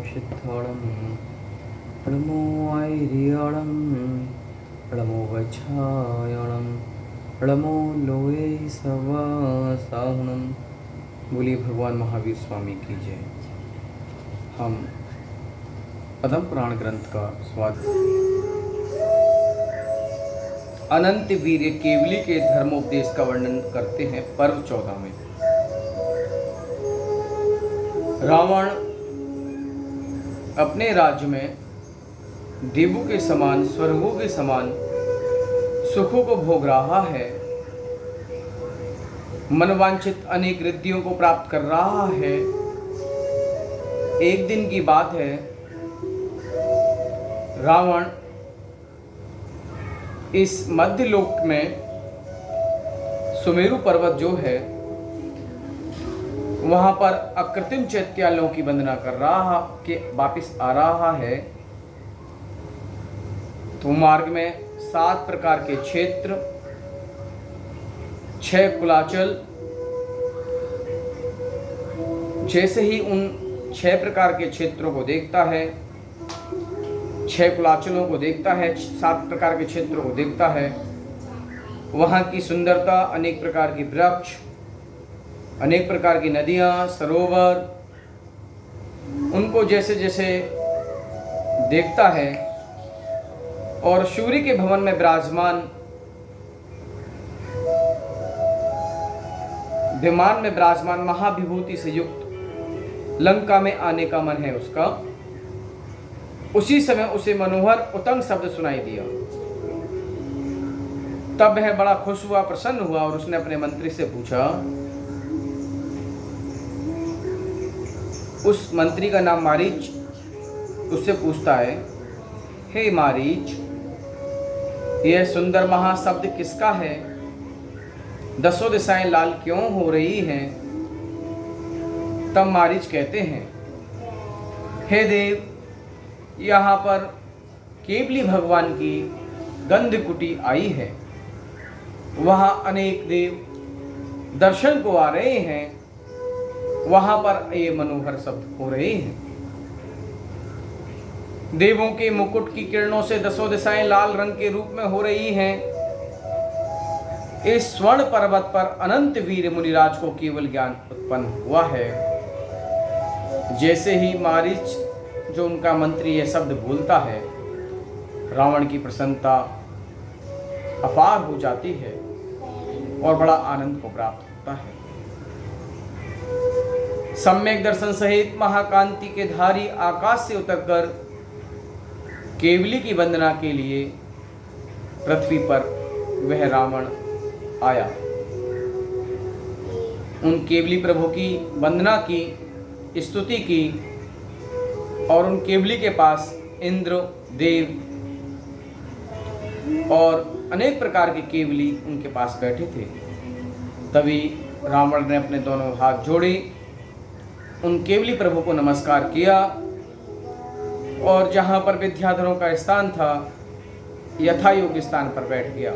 सिद्धाणं नमो ऐरियाणं नमो वैछायणं नमो लोये सवासाहुणं। बोलिए भगवान महावीर स्वामी की जय। हम पद्म पुराण ग्रंथ का स्वाद अनंत वीर्य केवली के धर्मोपदेश का वर्णन करते हैं। पर्व 14 में रावण अपने राज्य में देवों के समान, स्वर्गों के समान सुखों को भोग रहा है, मनवांछित अनेक रिद्धियों को प्राप्त कर रहा है। एक दिन की बात है, रावण इस मध्यलोक में सुमेरु पर्वत जो है वहां पर अकृत्रिम चैत्यालों की वंदना कर रहा के वापिस आ रहा है। तो मार्ग में 7 प्रकार के क्षेत्र, 6 कुलाचल, जैसे ही उन 6 प्रकार के क्षेत्रों को देखता है, 6 कुलाचलों को देखता है, 7 प्रकार के क्षेत्रों को देखता है, वहाँ की सुंदरता, अनेक प्रकार की वृक्ष, अनेक प्रकार की नदियाँ, सरोवर, उनको जैसे जैसे देखता है और सूर्य के भवन में विराजमान, विमान में विराजमान महाविभूति से युक्त लंका में आने का मन है उसका। उसी समय उसे मनोहर उतंग शब्द सुनाई दिया। तब वह बड़ा खुश हुआ, प्रसन्न हुआ और उसने अपने मंत्री से पूछा। उस मंत्री का नाम मारीच। उससे पूछता है, हे मारीच, यह सुंदर महाशब्द किसका है? 10 दिशाएं लाल क्यों हो रही हैं? तब मारीच कहते हैं, हे देव, यहाँ पर केवली भगवान की गंधकुटी आई है। वहाँ अनेक देव दर्शन को आ रहे हैं। वहाँ पर ये मनोहर शब्द हो रहे हैं। देवों के मुकुट की किरणों से 10 दिशाएं लाल रंग के रूप में हो रही हैं। इस स्वर्ण पर्वत पर अनंत वीर मुनिराज को केवल ज्ञान उत्पन्न हुआ है। जैसे ही मारीच, जो उनका मंत्री, यह शब्द बोलता है, रावण की प्रसन्नता अपार हो जाती है और बड़ा आनंद को प्राप्त होता है। सम्यक दर्शन सहित महाकांति के धारी आकाश से उतरकर केवली की वंदना के लिए पृथ्वी पर वह रावण आया। उन केवली प्रभु की वंदना की, स्तुति की और उन केवली के पास इंद्र, देव और अनेक प्रकार के केवली उनके पास बैठे थे। तभी रावण ने अपने दोनों हाथ जोड़े, उन केवली प्रभु को नमस्कार किया और जहाँ पर विद्याधरों का स्थान था, यथायोग्य स्थान पर बैठ गया।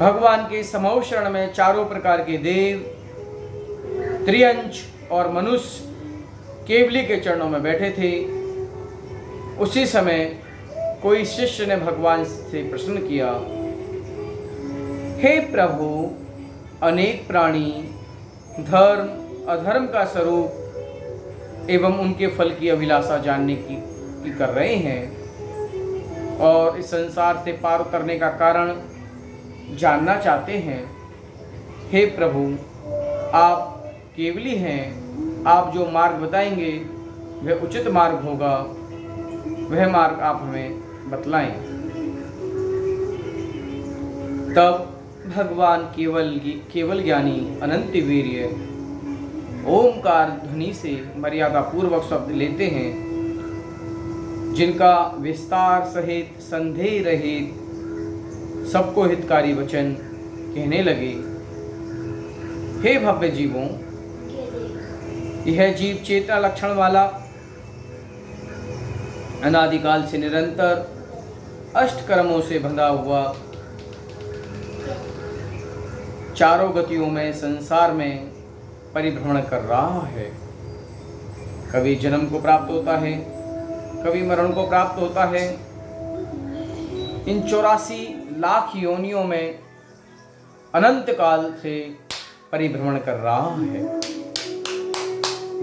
भगवान के समूह शरण में चारों प्रकार के देव, त्रियंच और मनुष्य केवली के चरणों में बैठे थे। उसी समय कोई शिष्य ने भगवान से प्रश्न किया, हे प्रभु, अनेक प्राणी धर्म अधर्म का स्वरूप एवं उनके फल की अभिलाषा जानने की कर रहे हैं और इस संसार से पार उतरने का कारण जानना चाहते हैं। हे प्रभु, आप केवली हैं। आप जो मार्ग बताएंगे वह उचित मार्ग होगा। वह मार्ग आप हमें बतलाएं। तब भगवान केवल ज्ञानी अनंत वीर्य ओमकार ध्वनि से मर्यादा पूर्वक शब्द लेते हैं, जिनका विस्तार सहित संदेह रहित सबको हितकारी वचन कहने लगे। हे भव्य जीवों, यह जीव चेतना लक्षण वाला, अनादिकाल से निरंतर अष्ट कर्मों से बंधा हुआ, चारों गतियों में संसार में परिभ्रमण कर रहा है। कभी जन्म को प्राप्त होता है, कभी मरण को प्राप्त होता है। इन 84 लाख योनियों में अनंत काल से परिभ्रमण कर रहा है।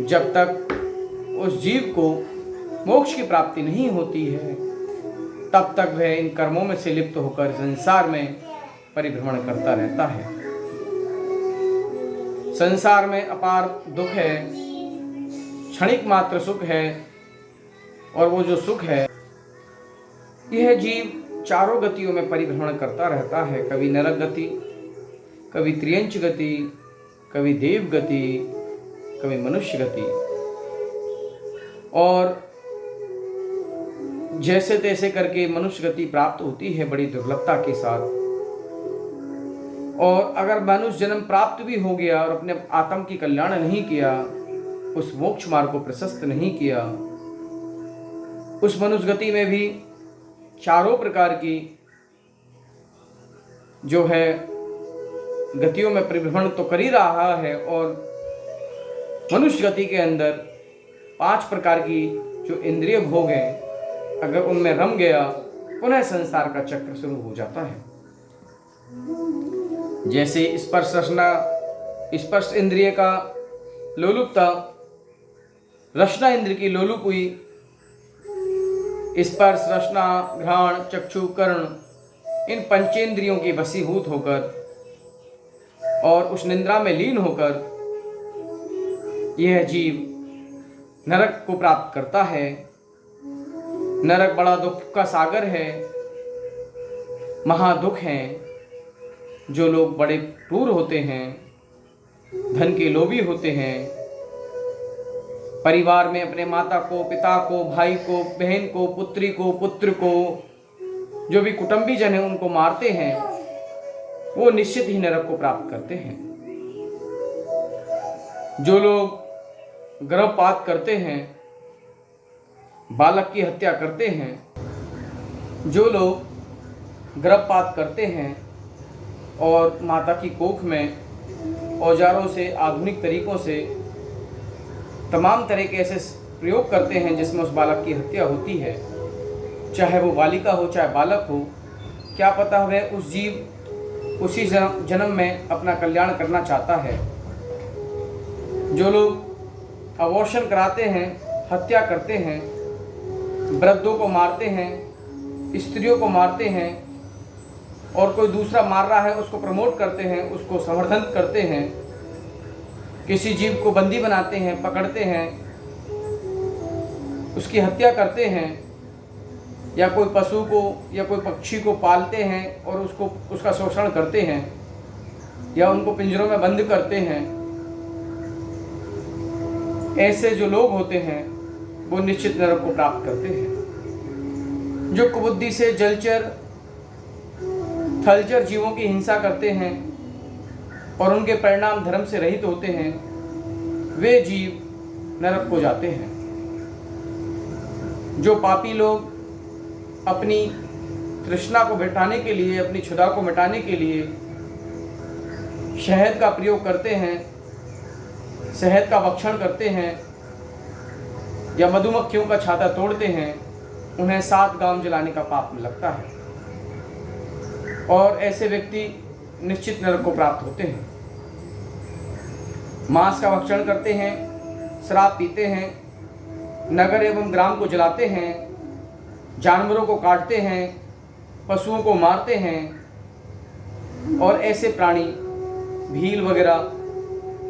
जब तक उस जीव को मोक्ष की प्राप्ति नहीं होती है, तब तक वह इन कर्मों में से लिप्त होकर संसार में परिभ्रमण करता रहता है। संसार में अपार दुख है, क्षणिक मात्र सुख है, और वो जो सुख है, यह जीव चारों गतियों में परिभ्रमण करता रहता है। कभी नरक गति, कभी त्रियंच गति, कभी देव गति, कभी मनुष्य गति, और जैसे तैसे करके मनुष्य गति प्राप्त होती है बड़ी दुर्लभता के साथ। और अगर मनुष्य जन्म प्राप्त भी हो गया और अपने आत्म की कल्याण नहीं किया, उस मोक्ष मार्ग को प्रशस्त नहीं किया, उस मनुष्य गति में भी चारों प्रकार की जो है गतियों में परिभ्रमण तो कर ही रहा है, और मनुष्य गति के अंदर 5 प्रकार की जो इंद्रिय भोग हैं, अगर उनमें रम गया, पुनः संसार का चक्र शुरू हो जाता है। जैसे स्पर्श रचना, स्पर्श इंद्रिय का लोलुपता, रचना इंद्र की लोलुप हुई, स्पर्श रचना घ्राण चक्षु कर्ण इन पंचेंद्रियों की वशीभूत होकर और उस निंद्रा में लीन होकर यह जीव नरक को प्राप्त करता है। नरक बड़ा दुख का सागर है, महादुख है। जो लोग बड़े क्रूर होते हैं, धन के लोभी होते हैं, परिवार में अपने माता को, पिता को, भाई को, बहन को, पुत्री को, पुत्र को, जो भी कुटुंबी जन है उनको मारते हैं, वो निश्चित ही नरक को प्राप्त करते हैं। जो लोग गर्भपात करते हैं, बालक की हत्या करते हैं, जो लोग गर्भपात करते हैं और माता की कोख में औजारों से, आधुनिक तरीकों से तमाम तरह के ऐसे प्रयोग करते हैं जिसमें उस बालक की हत्या होती है, चाहे वो बालिका हो चाहे बालक हो, क्या पता वह उस जीव उसी जन्म में अपना कल्याण करना चाहता है। जो लोग अबॉर्शन कराते हैं, हत्या करते हैं, वृद्धों को मारते हैं, स्त्रियों को मारते हैं, और कोई दूसरा मार रहा है उसको प्रमोट करते हैं, उसको समर्थन करते हैं, किसी जीव को बंदी बनाते हैं, पकड़ते हैं, उसकी हत्या करते हैं, या कोई पशु को या कोई पक्षी को पालते हैं और उसका शोषण करते हैं, या उनको पिंजरों में बंद करते हैं, ऐसे जो लोग होते हैं वो निश्चित नरक को प्राप्त करते हैं। जो कुबुद्धि से जलचर थलचर जीवों की हिंसा करते हैं और उनके परिणाम धर्म से रहित होते हैं, वे जीव नरक को जाते हैं। जो पापी लोग अपनी तृष्णा को मिटाने के लिए, अपनी क्षुधा को मिटाने के लिए शहद का प्रयोग करते हैं, शहद का भक्षण करते हैं, या मधुमक्खियों का छाता तोड़ते हैं, उन्हें 7 गांव जलाने का पाप लगता है, और ऐसे व्यक्ति निश्चित नरक को प्राप्त होते हैं। मांस का भक्षण करते हैं, शराब पीते हैं, नगर एवं ग्राम को जलाते हैं, जानवरों को काटते हैं, पशुओं को मारते हैं, और ऐसे प्राणी भील वगैरह,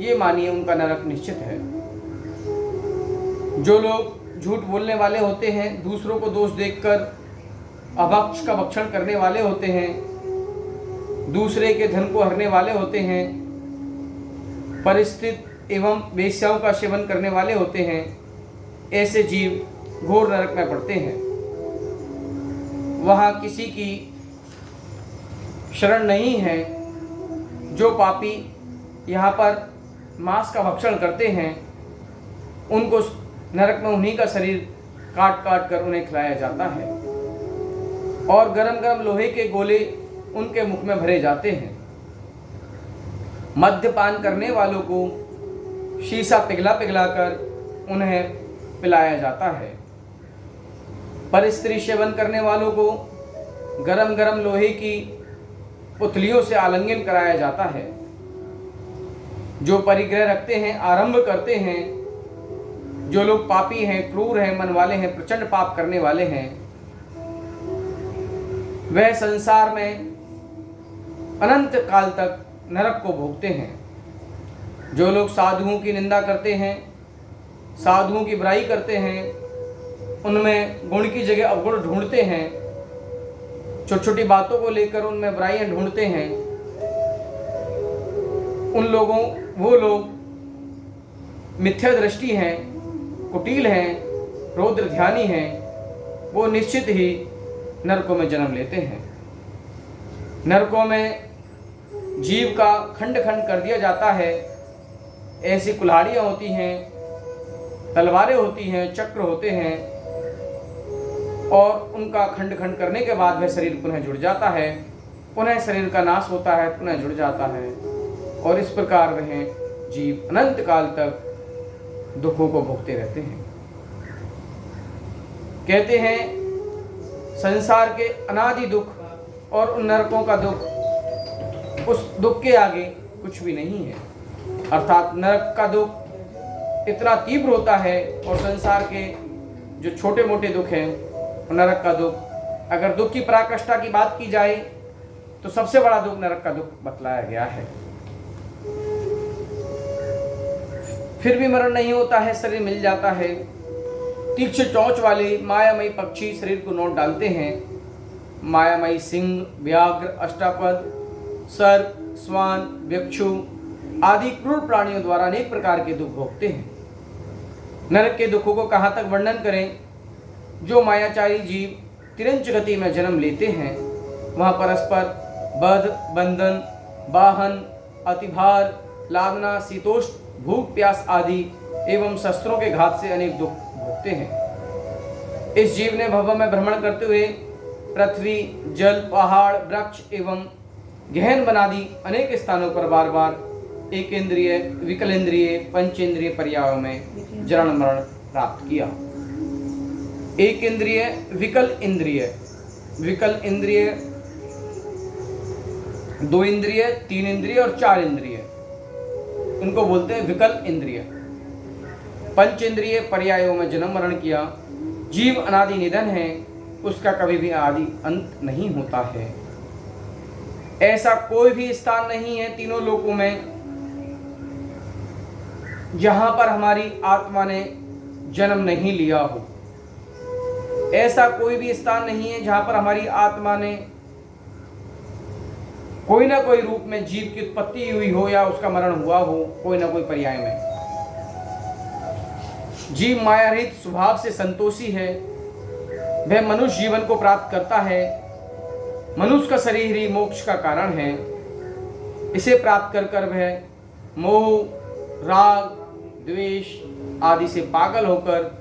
ये मानिए उनका नरक निश्चित है। जो लोग झूठ बोलने वाले होते हैं, दूसरों को दोष देखकर अभक्ष का भक्षण करने वाले होते हैं, दूसरे के धन को हरने वाले होते हैं, परिस्थित एवं वेश्याओं का सेवन करने वाले होते हैं, ऐसे जीव घोर नरक में पड़ते हैं। वहाँ किसी की शरण नहीं है। जो पापी यहाँ पर मांस का भक्षण करते हैं, उनको नरक में उन्हीं का शरीर काट काट कर उन्हें खिलाया जाता है, और गरम गरम लोहे के गोले उनके मुख में भरे जाते हैं। मद्यपान करने वालों को शीशा पिघला पिघला कर उन्हें पिलाया जाता है। पर स्त्री सेवन करने वालों को गरम गरम लोहे की पुतलियों से आलिंगन कराया जाता है। जो परिग्रह रखते हैं, आरंभ करते हैं, जो लोग पापी हैं, क्रूर हैं, मन वाले हैं, प्रचंड पाप करने वाले हैं, वह संसार में अनंत काल तक नरक को भोगते हैं। जो लोग साधुओं की निंदा करते हैं, साधुओं की बुराई करते हैं, उनमें गुण की जगह अवगुण ढूंढते हैं, छोटी छोटी बातों को लेकर उनमें बुराइयां ढूंढते हैं, वो लोग मिथ्या दृष्टि हैं, कुटिल हैं, रौद्र ध्यानी हैं, वो निश्चित ही नरकों में जन्म लेते हैं। नरकों में जीव का खंड खंड कर दिया जाता है। ऐसी कुल्हाड़ियाँ होती हैं, तलवारें होती हैं, चक्र होते हैं, और उनका खंड खंड करने के बाद वह शरीर पुनः जुड़ जाता है, पुनः शरीर का नाश होता है, पुनः जुड़ जाता है, और इस प्रकार वह जीव अनंत काल तक दुखों को भोगते रहते हैं। कहते हैं संसार के अनादि दुख और उन नरकों का दुख, उस दुख के आगे कुछ भी नहीं है। अर्थात नरक का दुख इतना तीव्र होता है, और संसार के जो छोटे मोटे दुख हैं, नरक का दुख, अगर दुख की पराकाष्ठा की बात की जाए तो सबसे बड़ा दुख नरक का दुख बतलाया गया है। फिर भी मरण नहीं होता है, शरीर मिल जाता है। तीक्ष्ण चोंच वाले मायामयी पक्षी शरीर को नोट डालते हैं। मायामयी सिंह, व्याघ्र, अष्टापद, सर्प, स्वान, व्यक्षु आदि क्रूर प्राणियों द्वारा अनेक प्रकार के दुख भोगते हैं। नरक के दुखों को कहाँ तक वर्णन करें। जो मायाचारी जीव तिरंच गति में जन्म लेते हैं, वहाँ परस्पर बध, बंधन, वाहन, अतिभार, लादना, शीतोष्ण, भूख प्यास आदि एवं शस्त्रों के घात से अनेक दुख भोगते हैं। इस जीव ने भव में भ्रमण करते हुए पृथ्वी, जल, पहाड़, वृक्ष एवं गहन बनादि अनेक स्थानों पर बार बार एक इंद्रिय, विकल इंद्रिय, पंचेंद्रिय पर्यायों में जन्म मरण प्राप्त किया। एक इंद्रिय, विकल इंद्रिय, विकल इंद्रिय, दो इंद्रिय, तीन इंद्रिय और चार इंद्रिय, उनको बोलते हैं विकल इंद्रिय। पंचेंद्रिय पर्यायों में जन्म मरण किया। जीव अनादि निधन है, उसका कभी भी आदि अंत नहीं होता है। ऐसा कोई भी स्थान नहीं है तीनों लोकों में जहां पर हमारी आत्मा ने जन्म नहीं लिया हो। ऐसा कोई भी स्थान नहीं है जहां पर हमारी आत्मा ने कोई ना कोई रूप में जीव की उत्पत्ति हुई हो या उसका मरण हुआ हो, कोई ना कोई पर्याय में। जीव माया रहित स्वभाव से संतोषी है। वह मनुष्य जीवन को प्राप्त करता है। मनुष्य का शरीर ही मोक्ष का कारण है। इसे प्राप्त कर कर वह मोह, राग, द्वेष आदि से पागल होकर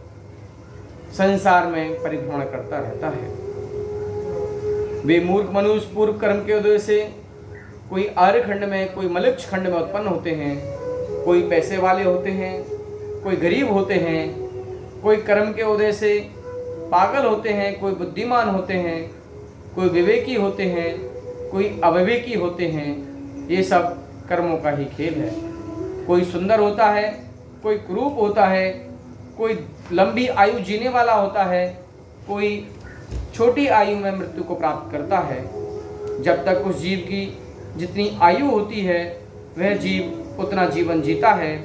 संसार में परिभ्रमण करता रहता है। वे मूर्ख मनुष्य पूर्व कर्म के उदय से कोई आर्यखंड में, कोई मलक्ष खंड में उत्पन्न होते हैं। कोई पैसे वाले होते हैं, कोई गरीब होते हैं, कोई कर्म के उदय से पागल होते हैं, कोई बुद्धिमान होते हैं, कोई विवेकी होते हैं, कोई अविवेकी होते हैं। ये सब कर्मों का ही खेल है। कोई सुंदर होता है, कोई कुरूप होता है, कोई लंबी आयु जीने वाला होता है, कोई छोटी आयु में मृत्यु को प्राप्त करता है। जब तक उस जीव की जितनी आयु होती है वह जीव उतना जीवन जीता है।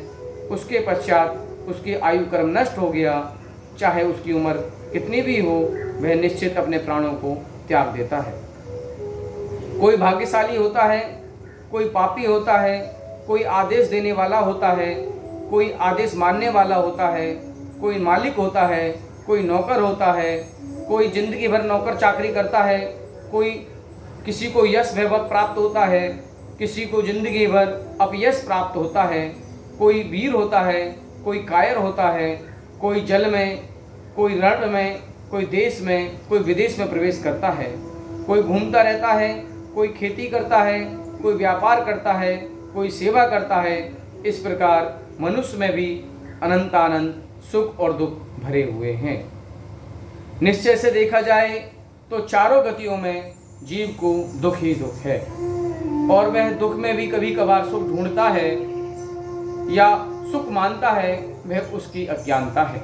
उसके पश्चात उसकी आयु कर्म नष्ट हो गया, चाहे उसकी उम्र कितनी भी हो, वह निश्चित अपने प्राणों को त्याग देता है। कोई भाग्यशाली होता है, कोई पापी होता है, कोई आदेश देने वाला होता है, कोई आदेश मानने वाला होता है, कोई मालिक होता है, कोई नौकर होता है, कोई जिंदगी भर नौकर चाकरी करता है, कोई किसी को यश वैभव प्राप्त होता है, किसी को जिंदगी भर अपयश प्राप्त होता है, कोई वीर होता है, कोई कायर होता है, कोई जल में, कोई रण में, कोई देश में, कोई विदेश में प्रवेश करता है, कोई घूमता रहता है, कोई खेती करता है, कोई व्यापार करता है, कोई सेवा करता है। इस प्रकार मनुष्य में भी अनंतानंत सुख और दुख भरे हुए हैं। निश्चय से देखा जाए तो चारों गतियों में जीव को दुख ही दुख है, और वह दुख में भी कभी कभार सुख ढूंढता है या सुख मानता है, वह उसकी अज्ञानता है।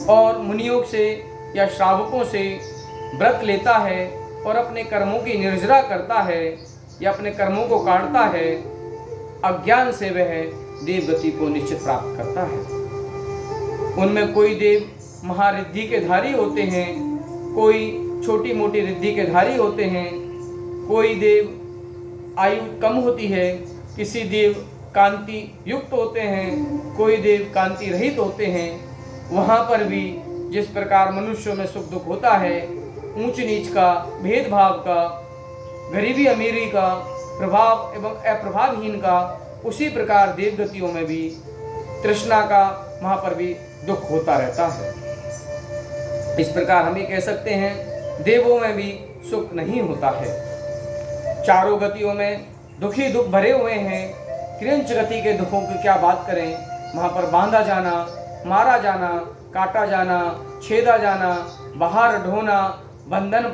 और मुनियोग से या श्रावकों से व्रत लेता है और अपने कर्मों की निर्जरा करता है या अपने कर्मों को काटता है, अज्ञान से वह देव गति को निश्चित प्राप्त करता है। उनमें कोई देव महारिद्धि के धारी होते हैं, कोई छोटी मोटी रिद्धि के धारी होते हैं, कोई देव आयु कम होती है, किसी देव कांति युक्त होते हैं, कोई देव कांति रहित होते हैं। वहाँ पर भी जिस प्रकार मनुष्यों में सुख दुख होता है, ऊंच नीच का, भेदभाव का, गरीबी अमीरी का, प्रभाव एवं अप्रभावहीन का, उसी प्रकार देवगतियों में भी तृष्णा का, वहाँ पर भी दुख होता रहता है। इस प्रकार हम ये कह सकते हैं देवों में भी सुख नहीं होता है। चारों गतियों में दुख ही दुख भरे हुए हैं। क्रियंच गति के दुखों की क्या बात करें, वहाँ पर बांधा जाना, मारा जाना, काटा जाना, छेदा जाना, बाहर ढोना, बंधन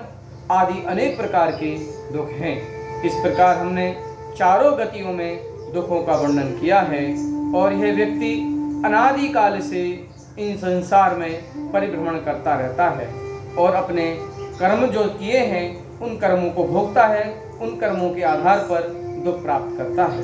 आदि अनेक प्रकार के दुख हैं। इस प्रकार हमने चारों गतियों में दुखों का वर्णन किया है, और यह व्यक्ति अनादिकाल से इन संसार में परिभ्रमण करता रहता है और अपने कर्म जो किए हैं उन कर्मों को भोगता है, उन कर्मों के आधार पर दुख प्राप्त करता है।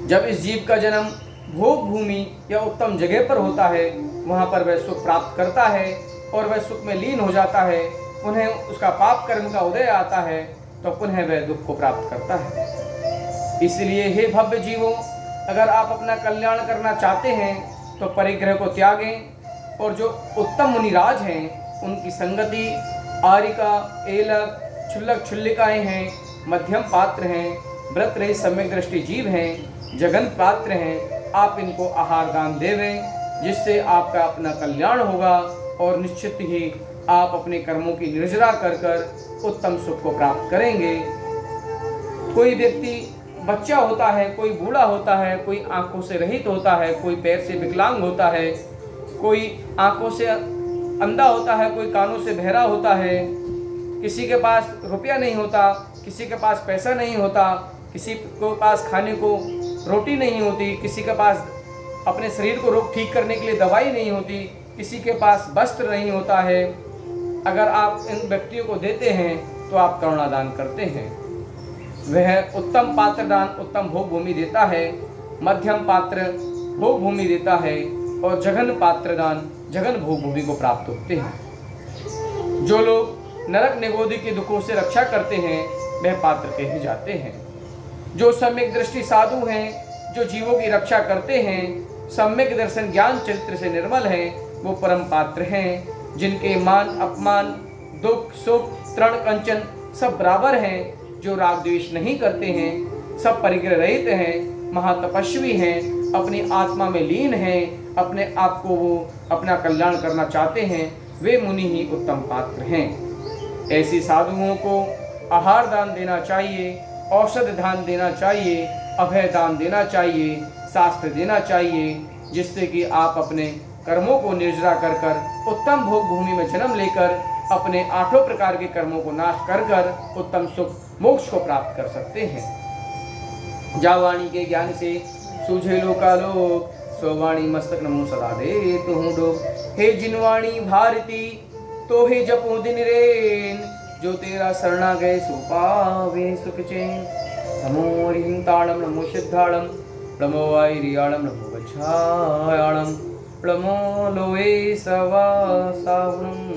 जब इस जीव का जन्म भोग भूमि या उत्तम जगह पर होता है, वहाँ पर वह सुख प्राप्त करता है और वह सुख में लीन हो जाता है। पुनः उसका पाप कर्म का उदय आता है तो पुनः वह दुख को प्राप्त करता है। इसलिए हे भव्य जीवों, अगर आप अपना कल्याण करना चाहते हैं तो परिग्रह को त्यागें, और जो उत्तम मुनिराज हैं उनकी संगति, आरिका, एलक, क्षुल्लक क्षुल्लिकाएँ हैं, मध्यम पात्र हैं, व्रत रहित सम्यक दृष्टि जीव हैं, जगन पात्र हैं, आप इनको आहार दान देवें, जिससे आपका अपना कल्याण होगा और निश्चित ही आप अपने कर्मों की निर्जरा कर कर उत्तम सुख को प्राप्त करेंगे। कोई व्यक्ति बच्चा होता है, कोई बूढ़ा होता है, कोई आंखों से रहित होता है, कोई पैर से विकलांग होता है, कोई आंखों से अंधा होता है, कोई कानों से बहरा होता है, किसी के पास रुपया नहीं होता, किसी के पास पैसा नहीं होता, किसी के पास खाने को रोटी नहीं होती, किसी के पास अपने शरीर को रोग ठीक करने के लिए दवाई नहीं होती, किसी के पास वस्त्र नहीं होता है। अगर आप इन व्यक्तियों को देते हैं तो आप करुणादान करते हैं। वह उत्तम पात्र दान उत्तम भोग भूमि देता है, मध्यम पात्र भोग भूमि देता है, और जघन पात्र दान जघन भोग भूमि को प्राप्त होते हैं। जो लोग नरक निगोदी के दुखों से रक्षा करते हैं वह पात्र कहे जाते हैं। जो सम्यक दृष्टि साधु हैं, जो जीवों की रक्षा करते हैं, सम्यक दर्शन ज्ञान चरित्र से निर्मल हैं, वो परम पात्र हैं। जिनके मान अपमान, दुख सुख, तृण कंचन सब बराबर हैं, जो राग द्वेष नहीं करते हैं, सब परिग्रह रहित हैं, महातपस्वी हैं, अपनी आत्मा में लीन हैं, अपने आप को वो अपना कल्याण करना चाहते हैं, वे मुनि ही उत्तम पात्र हैं। ऐसी साधुओं को आहार दान देना चाहिए, औषध दान देना चाहिए, अभय दान देना चाहिए, शास्त्र देना चाहिए, जिससे कि आप अपने कर्मों को निर्जरा कर कर उत्तम भोग भूमि में जन्म लेकर अपने 8 प्रकार के कर्मों को नाश कर कर उत्तम सुख मोक्ष को प्राप्त कर सकते हैं। जा वाणी के ज्ञान से सूझे लोकालोक, सोवाणी मस्तक नमो सदा दे तुहूँ डोक। हे जिनवाणी भारती तो हे जपो दिन रेन, जो तेरा शरणा गए सो पावे सुख चैन। नमो ह्रीं ताड़म नमो सिद्धाड़म, नमो वायरियाणम नमो गच्छायाणम, नमो लोए सवा सावणम।